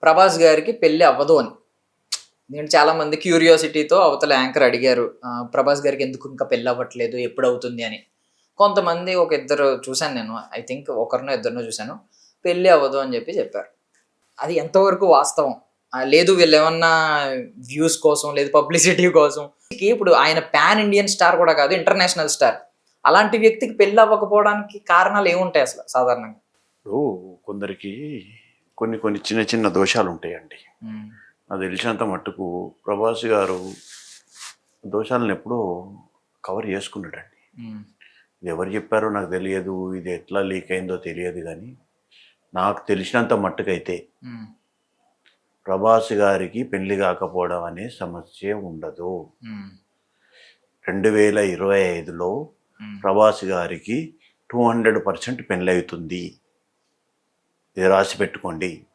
ప్రభాస్ గారికి పెళ్లి అవ్వదు అని. ఎందుకంటే చాలా మంది క్యూరియాసిటీతో అవతల యాంకర్ అడిగారు. ప్రభాస్ గారికి ఎందుకు ఇంకా పెళ్లి అవ్వట్లేదు? ఎప్పుడవుతుంది అని. కొంతమంది ఒక ఇద్దరు చూసాను నేను. ఐ థింక్ ఒకరినో ఇద్దరినో చూసాను. పెళ్లి అవ్వదు అని చెప్పారు. అది ఎంతవరకు వాస్తవం? లేదు వీళ్ళేమన్నా వ్యూస్ కోసం, లేదు పబ్లిసిటీ కోసం. ఇప్పుడు ఆయన పాన్ ఇండియన్ స్టార్ కూడా కాదు, ఇంటర్నేషనల్ స్టార్. అలాంటి వ్యక్తికి పెళ్లి అవ్వకపోవడానికి కారణాలు ఏముంటాయి అసలు సాధారణంగా? ఇప్పుడు కొందరికి కొన్ని కొన్ని చిన్న చిన్న దోషాలు ఉంటాయండి. నాకు తెలిసినంత మట్టుకు ప్రభాస్ గారు దోషాలను ఎప్పుడూ కవర్ చేసుకున్నాడండి. ఇది ఎవరు చెప్పారో నాకు తెలియదు, ఇది ఎట్లా లీక్ అయిందో తెలియదు, కానీ నాకు తెలిసినంత మట్టుకైతే ప్రభాస్ గారికి పెళ్లి కాకపోవడం అనే సమస్య ఉండదు. 2025లో ప్రభాస్ గారికి 200% పెళ్ళి అవుతుంది. ఇది రాసి పెట్టుకోండి.